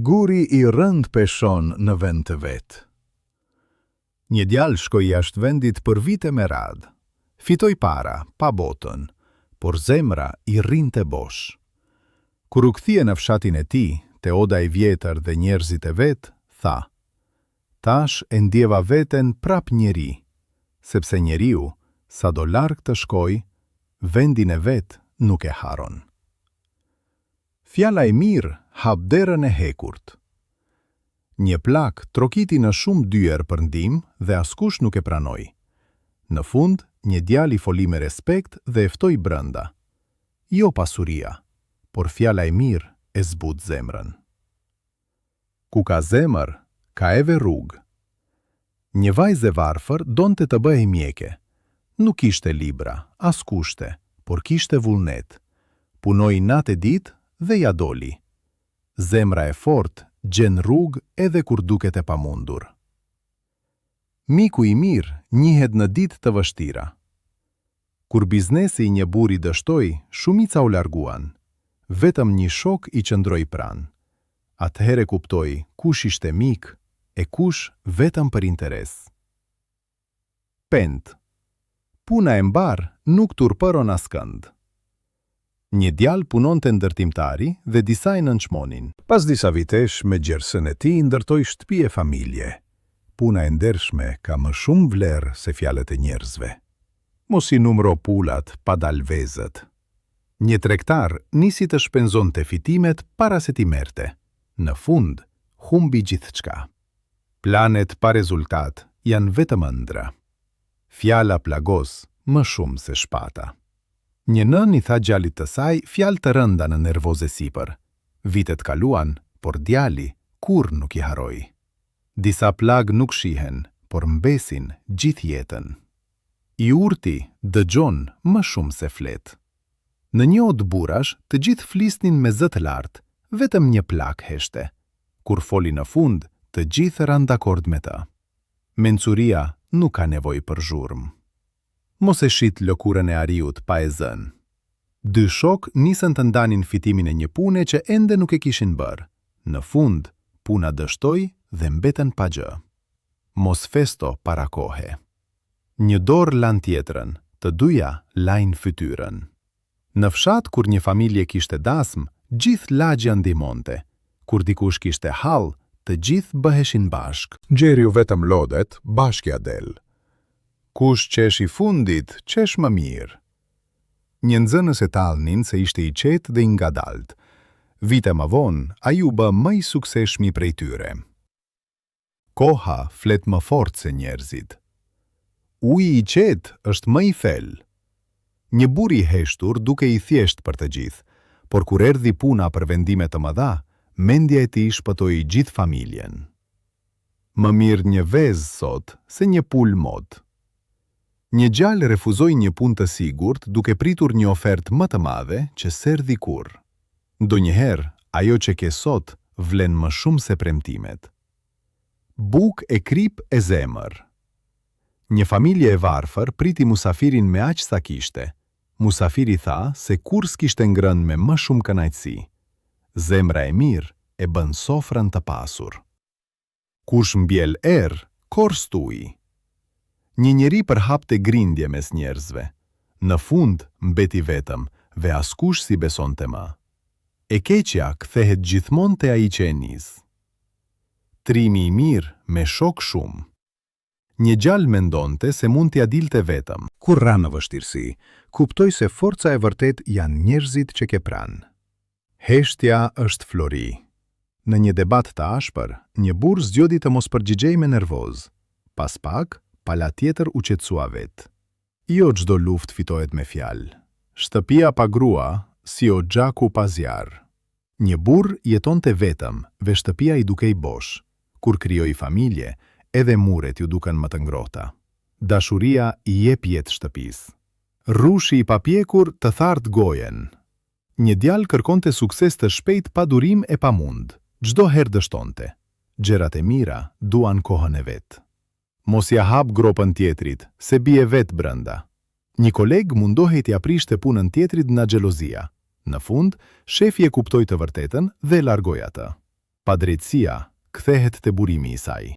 Guri I rënd peshon në vend të vet. Një djalë shkoi jashtë vendit për vite me radhë. Fitoi para, pa botën, por zemra I rrinte bosh. Kur u kthie në fshatin e tij, te oda I vjetër dhe njerëzit e vet, tha: "Tash e ndjeva veten prap njeri, sepse njeriu, sa do larg të shkoj, vendin e vet nuk e haron." Fjala e mirë hap derën e hekurt. Një plak trokiti në shumë dyer për ndihmë dhe askush nuk e pranoi. Në fund, një djalë I foli me respekt dhe e ftoi brenda. Jo pasuria, por fjala e mirë e zbut zemrën. Ku ka zemër, ka eve rrugë. Një vajzë e varfër donte të bëhej mjeke. Nuk kishte libra, as kushte, por kishte vullnet. Punoi natë e ditë dhe ja doli. Zemra e fortë gjen rrugë edhe kur duket e pamundur. Miku I mirë njihet në ditë të vështira. Kur biznesi I një buri dështoi, shumica u larguan. Vetëm një shok I qëndroi pranë. Atëherë kuptoi kush ishte mik e kush vetëm për interes. Pent. Puna e mbar nuk turpëron askënd. Një djalë punonte ndërtimtari dhe disa I nënçmonin. Pas disa vitesh me gjersën e tij ndërtoi shtëpi e familje. Puna e ndershme ka më shumë vlerë se fjalët e njerëzve. Mos I numëro pulat pa dal vezët. Një tregtar nisi të shpenzonte fitimet para se t'i merrte. Në fund, humbi gjithçka. Planet pa rezultat janë vetëm ëndra. Fjala plagos më shumë se shpata. Një nën I tha djalit të saj fjalë të rënda në nervoze sipër. Vitet kaluan, por djali kur nuk I haroi. Disa plag nuk shihen, por mbesin gjithë jetën. I urti dëgjon më shumë se flet. Në një odë burrash, të gjithë flisnin me zë të lartë, vetëm një plak heshte. Kur foli në fund, të gjithë ranë dakord me të. Mençuria nuk ka nevojë për zhurmë. Mos e shit lëkurën e ariut pa e zënë. Dy shok nisën të ndanin fitimin e një pune që ende nuk e kishin bërë. Në fund, puna dështoi dhe mbeten pa gjë. Mos festo para kohe. Një dorë lan tjetrën, të dyja lajnë fytyrën. Në fshat kur një familje kishte dasmë, gjithë lagja ndihmonte. Kur dikush kishte hall, të gjithë bëheshin bashk. Gjeriu vetëm lodet, bashkja del. Kush qesh I fundit, qesh më mirë. Një nxënës e tallnin se ishte I qetë dhe I ngadalt. Vite më vonë, ai u bë më I suksesshmi prej tyre. Koha flet më fort se njerëzit. Uji I qetë është më I thellë. Një bur I heshtur duke I thjesht për të gjithë, por kur erdhi puna për vendime të mëdha, mendja e tij shpëtoi gjithë familjen. Më mirë një vezë sot se një pul mod. Një gjallë refuzoi një punë të sigurt duke pritur një ofertë më të madhe që s'erdhi kurrë. Ndonjëherë, ajo që ke sot vlen më shumë se premtimet. Buk e krip e zemër. Një familje e varfër priti musafirin me aq sa kishte. Musafiri tha se kur s'kishte ngrënë me më shumë kënaqësi. Zemra e mirë e bën sofrën të pasur. Kush mbjell korr stuj. Një njeri përhapte grindje mes njerëzve. Në fund mbeti vetëm dhe askush si besonte më. E keqja kthehet gjithmonë te ai që e nis. Trimi I mirë me shok shumë. Një gjallë mendonte se mund t'ia dilte vetëm. Kur ra në vështirësi, kuptoi se forca e vërtet janë njerëzit që ke pranë. Heshtja është flori. Në një debat të ashpër, një burr zgjodhi të mos përgjigjej me nervoz. Pas pak, pala tjetër u qetësua vet. Jo çdo luftë fitohet me fjalë. Shtëpia pa grua, si o gjaku pa zjarr. Një burr jetonte vetëm, dhe shtëpia I dukej bosh. Kur krijoi familje, edhe muret ju duken më të ngrohta. Dashuria I jep jetë shtëpisë. Rrushi I papjekur të thart gojen. Një djalë kërkonte sukses të shpejt pa durim e pa mund. Çdo herë dështonte. Gjërat e mira duan kohën e vet. Mos ja hap gropën tjetrit, se bie vet brenda. Një koleg mundohej t'i aprishte punën tjetrit nga xhelozia. Në fund, shefi e kuptoi të vërtetën dhe largoi atë. Padrejtësia kthehet te burimi i saj.